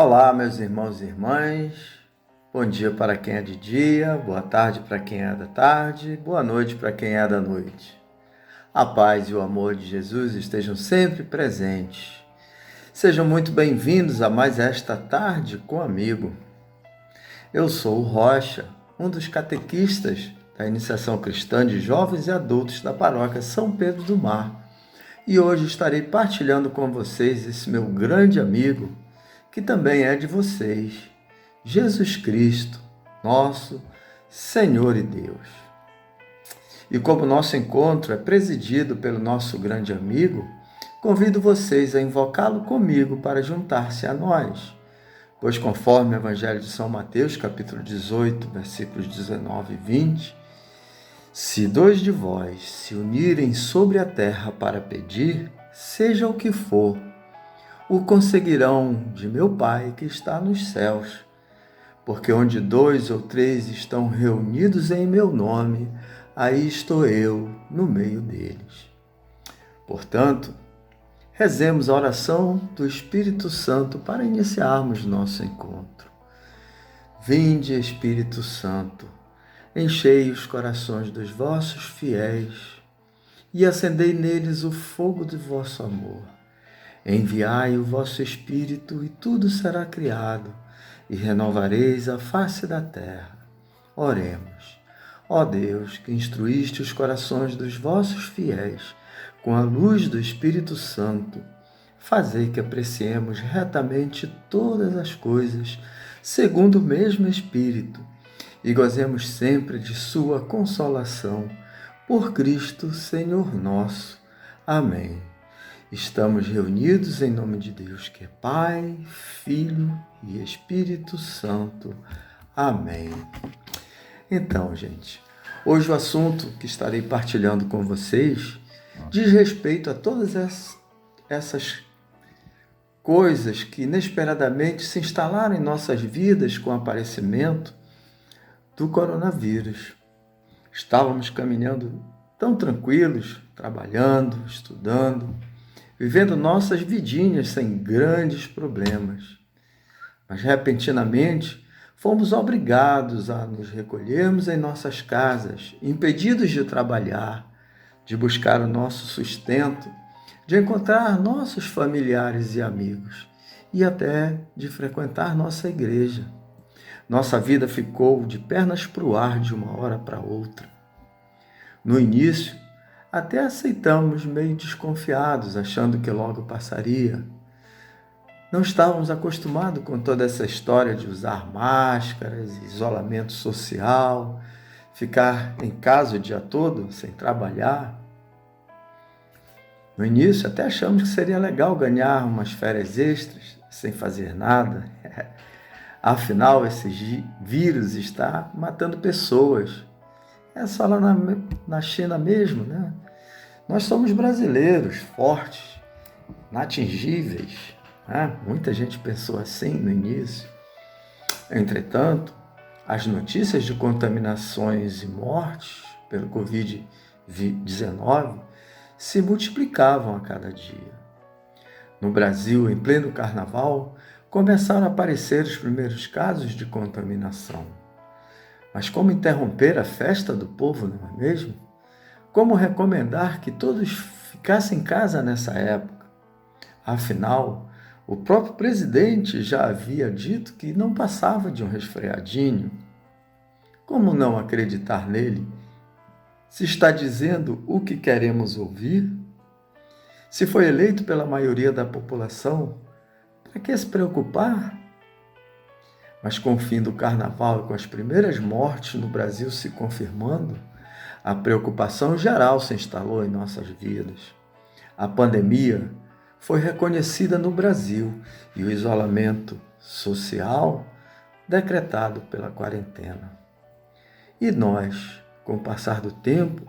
Olá, meus irmãos e irmãs. Bom dia para quem é de dia, boa tarde para quem é da tarde, boa noite para quem é da noite. A paz e o amor de Jesus estejam sempre presentes. Sejam muito bem-vindos a mais esta tarde com amigo. Eu sou o Rocha, um dos catequistas da Iniciação Cristã de Jovens e Adultos da Paróquia São Pedro do Mar. E hoje estarei partilhando com vocês esse meu grande amigo, que também é de vocês, Jesus Cristo, nosso Senhor e Deus. E como nosso encontro é presidido pelo nosso grande amigo, convido vocês a invocá-lo comigo para juntar-se a nós. Pois conforme o Evangelho de São Mateus, capítulo 18, versículos 19 e 20, se dois de vós se unirem sobre a terra para pedir, seja o que for, o conseguirão de meu Pai que está nos céus. Porque onde 2 ou 3 estão reunidos em meu nome, aí estou eu no meio deles. Portanto, rezemos a oração do Espírito Santo para iniciarmos nosso encontro. Vinde, Espírito Santo, enchei os corações dos vossos fiéis e acendei neles o fogo do vosso amor. Enviai o vosso Espírito e tudo será criado, e renovareis a face da terra. Oremos. Ó Deus, que instruíste os corações dos vossos fiéis com a luz do Espírito Santo, fazei que apreciemos retamente todas as coisas, segundo o mesmo Espírito, e gozemos sempre de sua consolação. Por Cristo, Senhor nosso. Amém. Estamos reunidos em nome de Deus, que é Pai, Filho e Espírito Santo. Amém. Então, gente, hoje o assunto que estarei partilhando com vocês diz respeito a todas essas coisas que inesperadamente se instalaram em nossas vidas com o aparecimento do coronavírus. Estávamos caminhando tão tranquilos, trabalhando, estudando, vivendo nossas vidinhas sem grandes problemas. Mas, repentinamente, fomos obrigados a nos recolhermos em nossas casas, impedidos de trabalhar, de buscar o nosso sustento, de encontrar nossos familiares e amigos e até de frequentar nossa igreja. Nossa vida ficou de pernas para o ar de uma hora para outra. No início, até aceitamos meio desconfiados, achando que logo passaria. Não estávamos acostumados com toda essa história de usar máscaras, isolamento social, ficar em casa o dia todo sem trabalhar. No início, até achamos que seria legal ganhar umas férias extras sem fazer nada. Afinal, esse vírus está matando pessoas. É só lá na China mesmo, né? Nós somos brasileiros, fortes, inatingíveis, né? Muita gente pensou assim no início. Entretanto, as notícias de contaminações e mortes pelo Covid-19 se multiplicavam a cada dia. No Brasil, em pleno carnaval, começaram a aparecer os primeiros casos de contaminação. Mas como interromper a festa do povo, não é mesmo? Como recomendar que todos ficassem em casa nessa época? Afinal, o próprio presidente já havia dito que não passava de um resfriadinho. Como não acreditar nele? Se está dizendo o que queremos ouvir? Se foi eleito pela maioria da população, para que se preocupar? Mas com o fim do carnaval e com as primeiras mortes no Brasil se confirmando, a preocupação geral se instalou em nossas vidas. A pandemia foi reconhecida no Brasil e o isolamento social decretado pela quarentena. E nós, com o passar do tempo,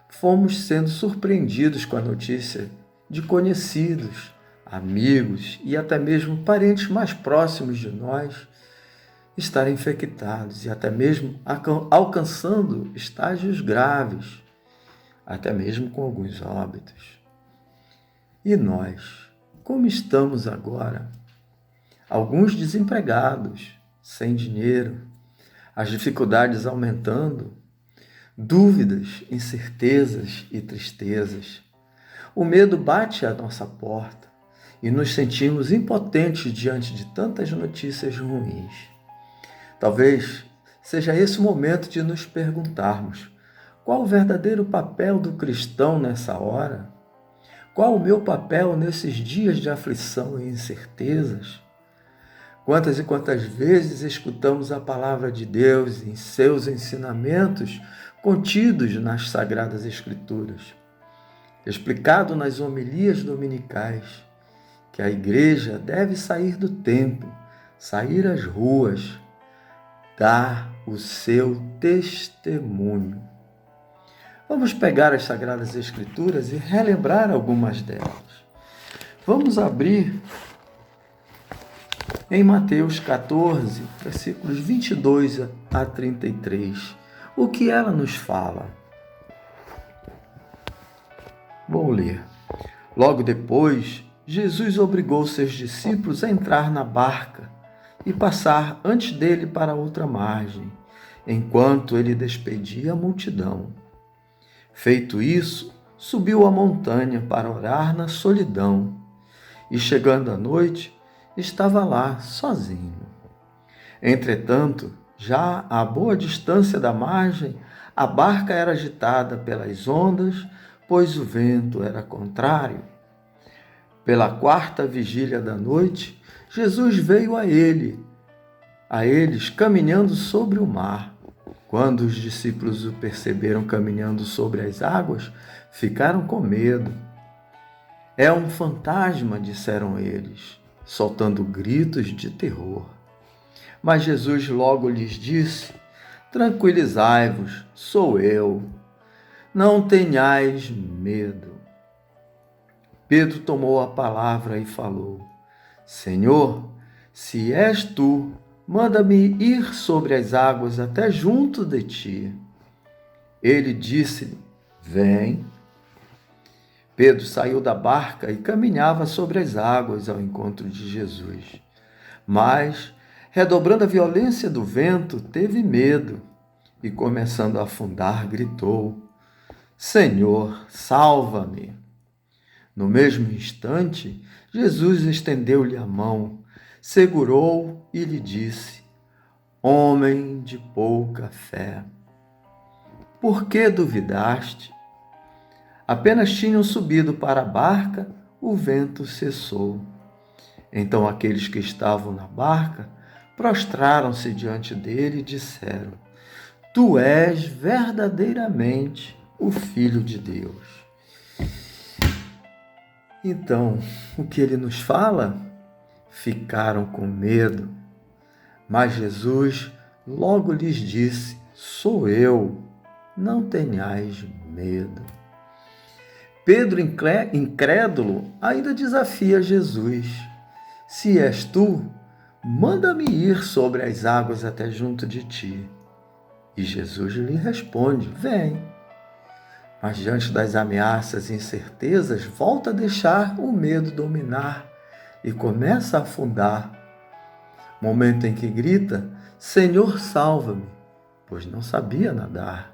fomos sendo surpreendidos com a notícia de conhecidos, amigos e até mesmo parentes mais próximos de nós estarem infectados e até mesmo alcançando estágios graves, até mesmo com alguns óbitos. E nós, como estamos agora? alguns desempregados, sem dinheiro, as dificuldades aumentando, dúvidas, incertezas e tristezas. O medo bate à nossa porta e nos sentimos impotentes diante de tantas notícias ruins. Talvez seja esse o momento de nos perguntarmos: qual o verdadeiro papel do cristão nessa hora? Qual o meu papel nesses dias de aflição e incertezas? Quantas e quantas vezes escutamos a palavra de Deus em seus ensinamentos contidos nas Sagradas Escrituras, explicado nas homilias dominicais, que a igreja deve sair do templo, sair às ruas, dar o seu testemunho. Vamos pegar as Sagradas Escrituras e relembrar algumas delas. Vamos abrir em Mateus 14, versículos 22 a 33. O que ela nos fala? Vou ler. Logo depois, Jesus obrigou seus discípulos a entrar na barca e passar antes dele para outra margem, enquanto ele despedia a multidão. Feito isso, subiu a montanha para orar na solidão, e chegando à noite, estava lá sozinho. Entretanto, já a boa distância da margem, a barca era agitada pelas ondas, pois o vento era contrário. Pela quarta vigília da noite, Jesus veio a eles caminhando sobre o mar. Quando os discípulos o perceberam caminhando sobre as águas, ficaram com medo. É um fantasma, disseram eles, soltando gritos de terror. Mas Jesus logo lhes disse: tranquilizai-vos, sou eu. Não tenhais medo. Pedro tomou a palavra e falou: Senhor, se és tu, manda-me ir sobre as águas até junto de ti. Ele disse-lhe: vem. Pedro saiu da barca e caminhava sobre as águas ao encontro de Jesus. Mas, redobrando a violência do vento, teve medo e, começando a afundar, gritou: Senhor, salva-me! No mesmo instante, Jesus estendeu-lhe a mão, segurou e lhe disse: Homem de pouca fé, por que duvidaste? Apenas tinham subido para a barca, o vento cessou. Então aqueles que estavam na barca prostraram-se diante dele e disseram: Tu és verdadeiramente o Filho de Deus. Então, o que ele nos fala? Ficaram com medo. Mas Jesus logo lhes disse: Sou eu, não tenhais medo. Pedro, incrédulo, ainda desafia Jesus: Se és tu, manda-me ir sobre as águas até junto de ti. E Jesus lhe responde: Vem. Mas diante das ameaças e incertezas, volta a deixar o medo dominar e começa a afundar. Momento em que grita: Senhor, salva-me, pois não sabia nadar.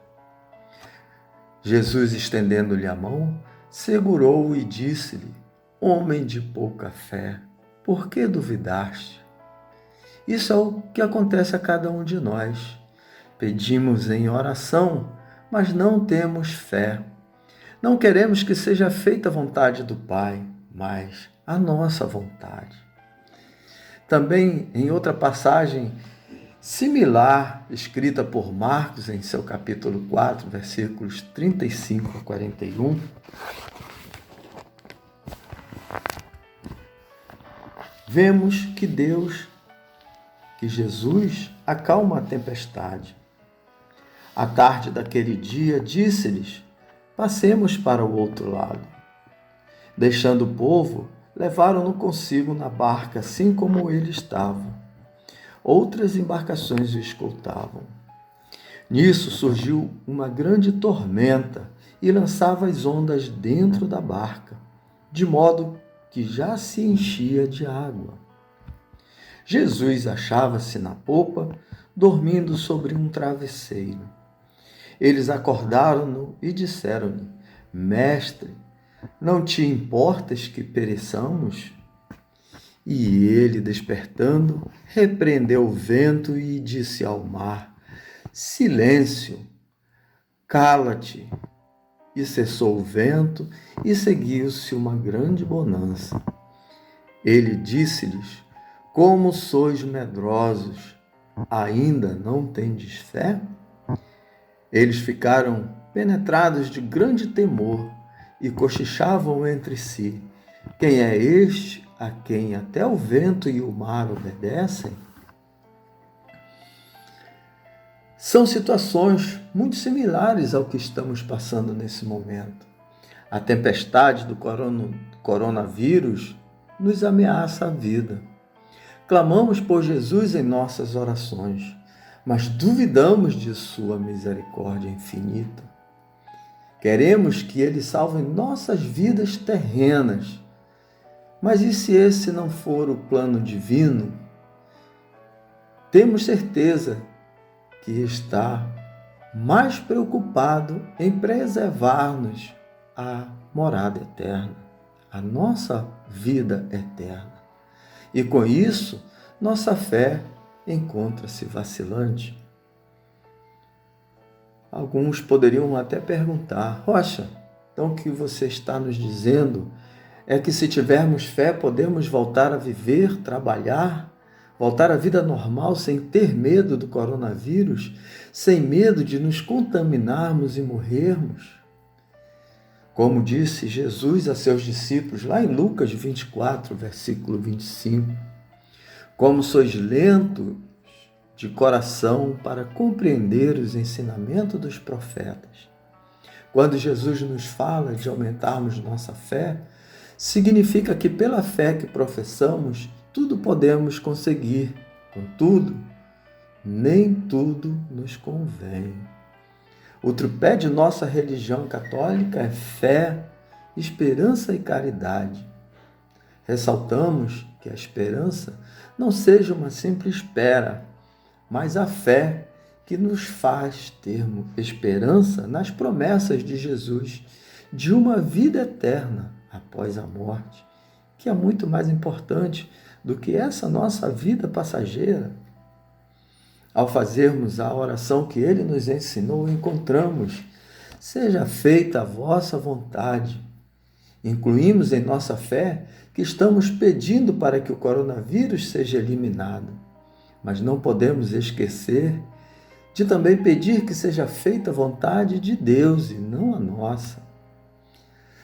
Jesus, estendendo-lhe a mão, segurou-o e disse-lhe: Homem de pouca fé, por que duvidaste? Isso é o que acontece a cada um de nós. Pedimos em oração, mas não temos fé. Não queremos que seja feita a vontade do Pai, mas a nossa vontade. Também, em outra passagem similar, escrita por Marcos em seu capítulo 4, versículos 35 a 41, vemos que Jesus acalma a tempestade. À tarde daquele dia, disse-lhes: Passemos para o outro lado. Deixando o povo, levaram-no consigo na barca, assim como ele estava. Outras embarcações o escoltavam. Nisso surgiu uma grande tormenta e lançava as ondas dentro da barca, de modo que já se enchia de água. Jesus achava-se na popa, dormindo sobre um travesseiro. Eles acordaram-no e disseram-lhe: Mestre, não te importas que pereçamos? E ele, despertando, repreendeu o vento e disse ao mar: Silêncio, cala-te. E cessou o vento e seguiu-se uma grande bonança. Ele disse-lhes: Como sois medrosos, ainda não tendes fé? Eles ficaram penetrados de grande temor e cochichavam entre si: Quem é este a quem até o vento e o mar obedecem? São situações muito similares ao que estamos passando nesse momento. A tempestade do coronavírus nos ameaça a vida. Clamamos por Jesus em nossas orações, mas duvidamos de sua misericórdia infinita. Queremos que Ele salve nossas vidas terrenas, mas e se esse não for o plano divino? Temos certeza que está mais preocupado em preservar-nos a morada eterna, a nossa vida eterna. E com isso, nossa fé encontra-se vacilante. Alguns poderiam até perguntar: Rocha, então o que você está nos dizendo é que se tivermos fé, podemos voltar a viver, trabalhar, voltar à vida normal sem ter medo do coronavírus, sem medo de nos contaminarmos e morrermos? Como disse Jesus a seus discípulos lá em Lucas 24, versículo 25, como sois lentos de coração para compreender os ensinamentos dos profetas. Quando Jesus nos fala de aumentarmos nossa fé, significa que pela fé que professamos, tudo podemos conseguir. Contudo, nem tudo nos convém. O tripé de nossa religião católica é fé, esperança e caridade. Ressaltamos que a esperança não seja uma simples espera, mas a fé que nos faz termos esperança nas promessas de Jesus de uma vida eterna após a morte, que é muito mais importante do que essa nossa vida passageira. Ao fazermos a oração que Ele nos ensinou, encontramos: seja feita a vossa vontade. Incluímos em nossa fé que estamos pedindo para que o coronavírus seja eliminado, mas não podemos esquecer de também pedir que seja feita a vontade de Deus e não a nossa.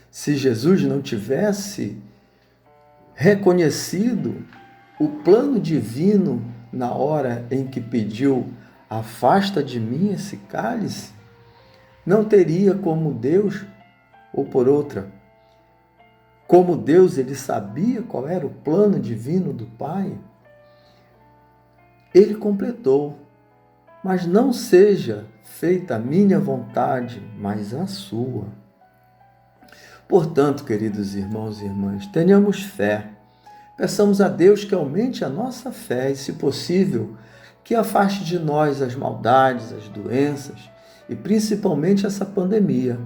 Se Jesus não tivesse reconhecido o plano divino na hora em que pediu: afasta de mim esse cálice, não teria como Deus, ou por outra, como Deus ele sabia qual era o plano divino do Pai, ele completou: mas não seja feita a minha vontade, mas a sua. Portanto, queridos irmãos e irmãs, tenhamos fé. Peçamos a Deus que aumente a nossa fé e, se possível, que afaste de nós as maldades, as doenças e principalmente essa pandemia.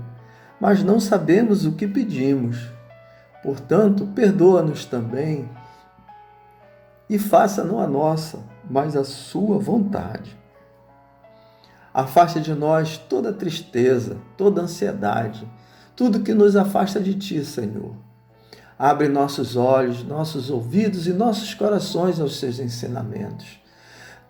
Mas não sabemos o que pedimos. Portanto, perdoa-nos também e faça não a nossa, mas a sua vontade. Afaste de nós toda tristeza, toda ansiedade, tudo que nos afasta de Ti, Senhor. Abre nossos olhos, nossos ouvidos e nossos corações aos Seus ensinamentos.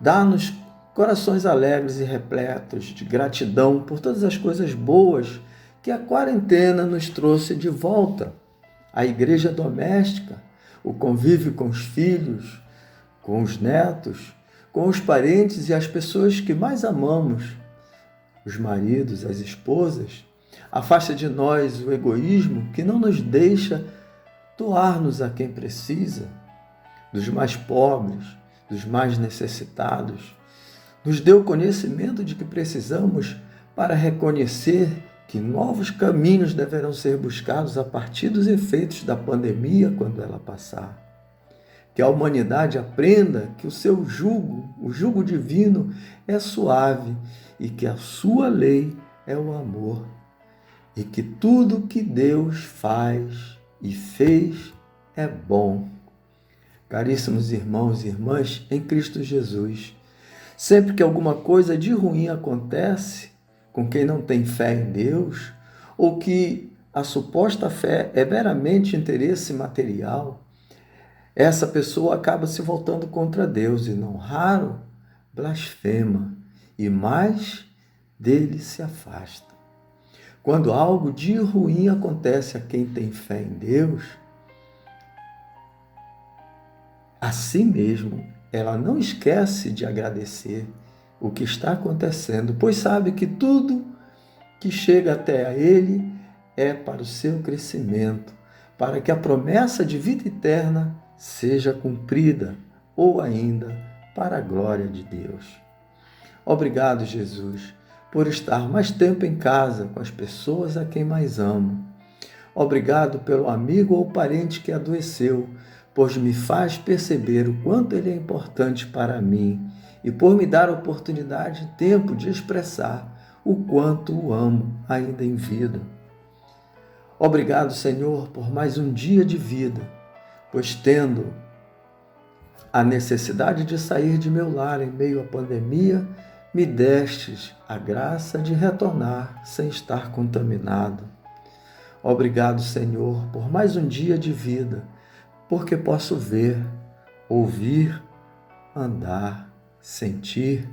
Dá-nos corações alegres e repletos de gratidão por todas as coisas boas que a quarentena nos trouxe de volta. A igreja doméstica, o convívio com os filhos, com os netos, com os parentes e as pessoas que mais amamos, os maridos, as esposas. Afasta de nós o egoísmo que não nos deixa doar-nos a quem precisa, dos mais pobres, dos mais necessitados. Nos dê o conhecimento de que precisamos para reconhecer que novos caminhos deverão ser buscados a partir dos efeitos da pandemia quando ela passar. Que a humanidade aprenda que o seu jugo, o jugo divino, é suave e que a sua lei é o amor. E que tudo que Deus faz e fez é bom. Caríssimos irmãos e irmãs em Cristo Jesus, sempre que alguma coisa de ruim acontece com quem não tem fé em Deus, ou que a suposta fé é meramente interesse material, essa pessoa acaba se voltando contra Deus e, não raro, blasfema e mais dele se afasta. Quando algo de ruim acontece a quem tem fé em Deus, assim mesmo, ela não esquece de agradecer o que está acontecendo, pois sabe que tudo que chega até a ele é para o seu crescimento, para que a promessa de vida eterna seja cumprida, ou ainda para a glória de Deus. Obrigado, Jesus, por estar mais tempo em casa com as pessoas a quem mais amo. Obrigado pelo amigo ou parente que adoeceu, pois me faz perceber o quanto ele é importante para mim e por me dar oportunidade e tempo de expressar o quanto o amo ainda em vida. Obrigado, Senhor, por mais um dia de vida, pois tendo a necessidade de sair de meu lar em meio à pandemia, me destes a graça de retornar sem estar contaminado. Obrigado, Senhor, por mais um dia de vida, porque posso ver, ouvir, andar, sentir,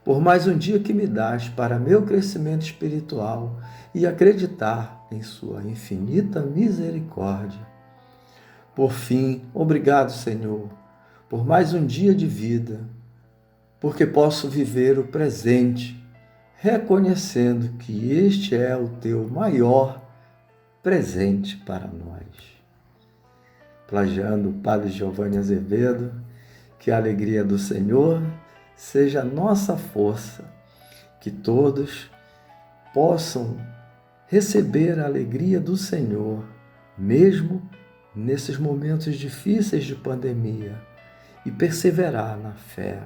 por mais um dia que me dás para meu crescimento espiritual e acreditar em sua infinita misericórdia. Por fim, obrigado, Senhor, por mais um dia de vida, porque posso viver o presente, reconhecendo que este é o teu maior presente para nós. Plagiando o Padre Giovanni Azevedo, que a alegria do Senhor seja a nossa força, que todos possam receber a alegria do Senhor, mesmo nesses momentos difíceis de pandemia, e perseverar na fé,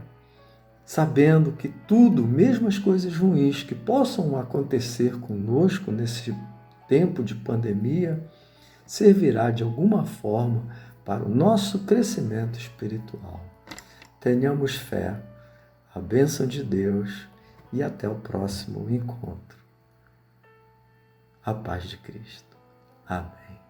sabendo que tudo, mesmo as coisas ruins que possam acontecer conosco nesse tempo de pandemia, servirá de alguma forma para o nosso crescimento espiritual. Tenhamos fé, a bênção de Deus e até o próximo encontro. A paz de Cristo. Amém.